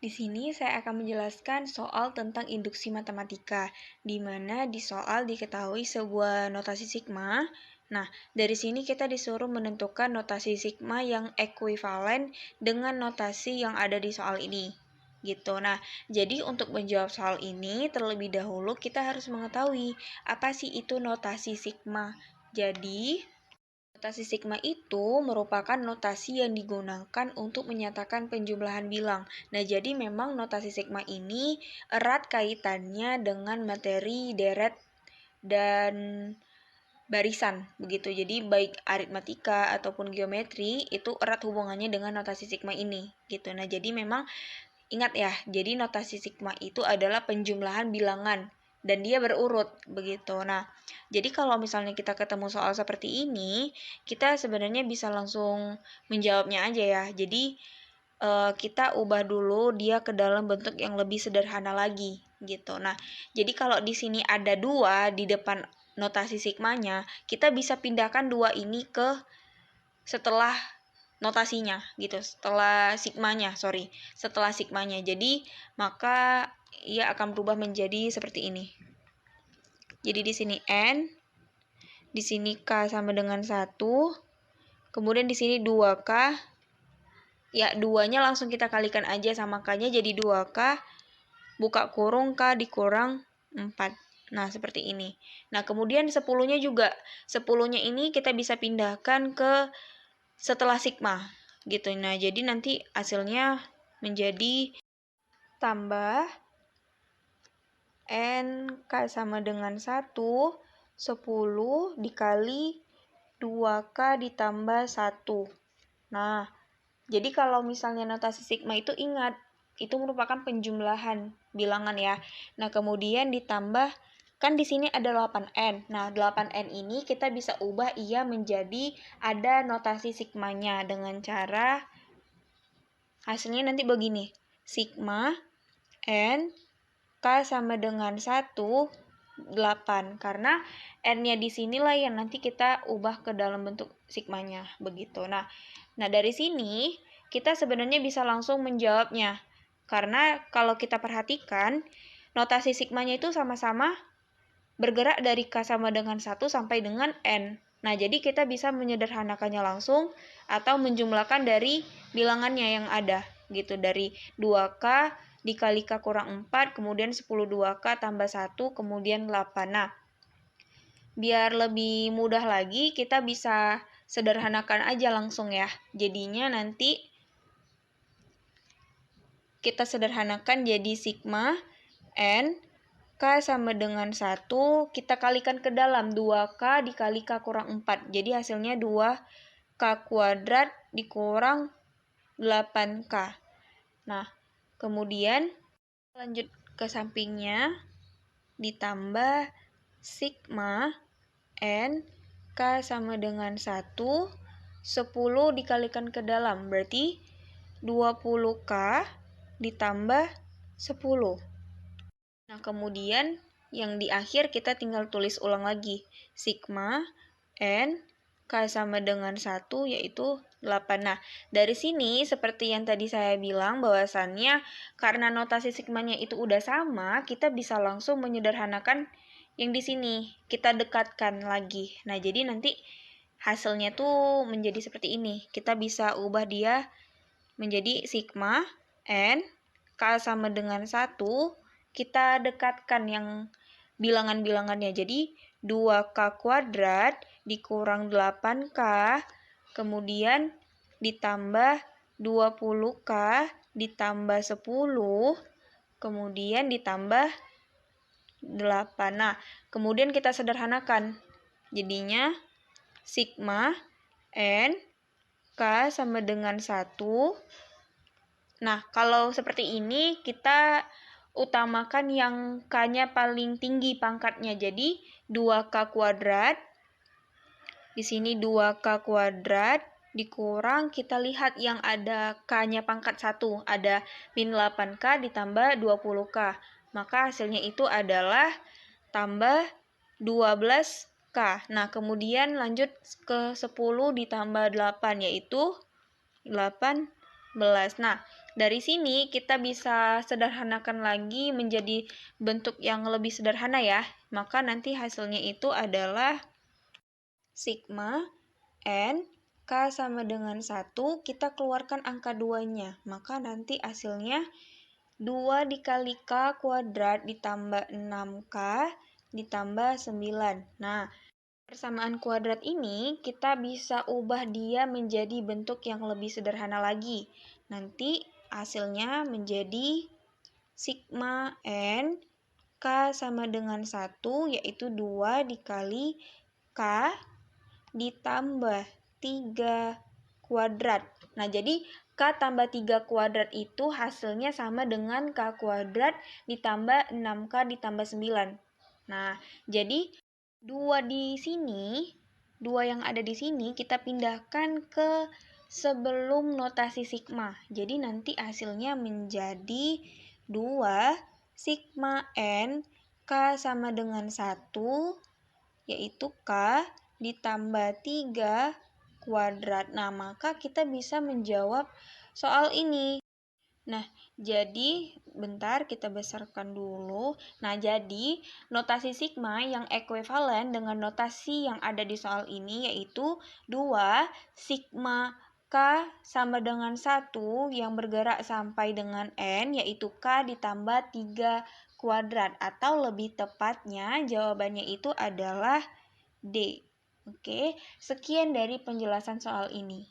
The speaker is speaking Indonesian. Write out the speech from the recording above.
Di sini saya akan menjelaskan soal tentang induksi matematika, di mana di soal diketahui sebuah notasi sigma. Nah, dari sini kita disuruh menentukan notasi sigma yang ekuivalen dengan notasi yang ada di soal ini. Gitu. Nah, jadi untuk menjawab soal ini, terlebih dahulu kita harus mengetahui apa sih itu notasi sigma. Jadi, notasi sigma itu merupakan notasi yang digunakan untuk menyatakan penjumlahan bilang. Nah, jadi memang notasi sigma ini erat kaitannya dengan materi deret dan barisan, begitu. Jadi baik aritmatika ataupun geometri itu erat hubungannya dengan notasi sigma ini, gitu. Nah, jadi memang ingat ya, jadi notasi sigma itu adalah penjumlahan bilangan dan dia berurut begitu. Nah, jadi kalau misalnya kita ketemu soal seperti ini, kita sebenarnya bisa langsung menjawabnya aja ya. Jadi kita ubah dulu dia ke dalam bentuk yang lebih sederhana lagi gitu. Nah, jadi kalau di sini ada 2 di depan notasi sigmanya, kita bisa pindahkan 2 ini ke setelah notasinya gitu, setelah sigmanya. Jadi maka ia akan berubah menjadi seperti ini. Jadi di sini n, di sini k sama dengan 1, kemudian di sini 2k. Ya, 2-nya langsung kita kalikan aja sama k-nya jadi 2k, buka kurung k dikurang 4. Nah, seperti ini. Nah, kemudian 10-nya juga. 10-nya ini kita bisa pindahkan ke setelah sigma gitu. Nah, jadi nanti hasilnya menjadi tambah n k sama dengan 1, 10 dikali 2k ditambah 1. Nah, jadi kalau misalnya notasi sigma itu ingat, itu merupakan penjumlahan bilangan ya. Nah, kemudian ditambah, kan di sini ada 8n. Nah, 8n ini kita bisa ubah ia menjadi ada notasi sigmanya dengan cara hasilnya nanti begini. Sigma n k sama dengan 1, 8. Karena n-nya di sinilah yang nanti kita ubah ke dalam bentuk sigmanya. Begitu. Nah, dari sini kita sebenarnya bisa langsung menjawabnya. Karena kalau kita perhatikan, notasi sigmanya itu sama-sama bergerak dari K sama dengan 1 sampai dengan N. Nah, jadi kita bisa menyederhanakannya langsung atau menjumlahkan dari bilangannya yang ada. Gitu, dari 2K dikali K kurang 4, kemudian 10 2K tambah 1, kemudian 8. Nah, biar lebih mudah lagi, kita bisa sederhanakan aja langsung ya. Jadinya nanti kita sederhanakan jadi sigma n k sama dengan 1, kita kalikan ke dalam 2k dikali k kurang 4. Jadi hasilnya 2k kuadrat dikurang 8k. Nah, kemudian lanjut ke sampingnya ditambah sigma n k sama dengan 1, 10 dikalikan ke dalam, berarti 20k ditambah 10. Nah, kemudian yang di akhir kita tinggal tulis ulang lagi. Sigma n k sama dengan 1 yaitu 8. Nah, dari sini seperti yang tadi saya bilang bahwasannya karena notasi sigmanya itu udah sama, kita bisa langsung menyederhanakan yang di sini. Kita dekatkan lagi. Nah, jadi nanti hasilnya tuh menjadi seperti ini. Kita bisa ubah dia menjadi sigma n k sama dengan 1, kita dekatkan yang bilangan-bilangannya. Jadi 2k kuadrat dikurang 8k, kemudian ditambah 20k ditambah 10, kemudian ditambah 8. Nah, kemudian kita sederhanakan. Jadinya sigma n k sama dengan 1. Nah, kalau seperti ini kita utamakan yang k-nya paling tinggi pangkatnya. Jadi 2k kuadrat. Di sini 2k kuadrat dikurang, kita lihat yang ada k-nya pangkat 1. Ada min 8k ditambah 20k. Maka hasilnya itu adalah tambah 12k. Nah, kemudian lanjut ke 10 ditambah 8 yaitu 18. Nah, Dari sini kita bisa sederhanakan lagi menjadi bentuk yang lebih sederhana ya. Maka nanti hasilnya itu adalah sigma N K sama dengan 1, kita keluarkan angka 2-nya. Maka nanti hasilnya 2 dikali K kuadrat ditambah 6K ditambah 9. Nah, persamaan kuadrat ini kita bisa ubah dia menjadi bentuk yang lebih sederhana lagi. Nanti hasilnya menjadi sigma N K sama dengan 1, yaitu 2 dikali K ditambah 3 kuadrat. Nah, jadi K tambah 3 kuadrat itu hasilnya sama dengan K kuadrat ditambah 6K ditambah 9. Nah, jadi 2 di sini, 2 yang ada di sini kita pindahkan ke sebelum notasi sigma. Jadi nanti hasilnya menjadi 2 sigma N K sama dengan 1, yaitu K ditambah 3 kuadrat. Nah, maka kita bisa menjawab soal ini. Nah, jadi bentar kita besarkan dulu. Nah, jadi notasi sigma yang ekuivalen dengan notasi yang ada di soal ini yaitu 2 sigma K sama dengan 1 yang bergerak sampai dengan N, yaitu K ditambah 3 kuadrat. Atau lebih tepatnya jawabannya itu adalah D. Oke, sekian dari penjelasan soal ini.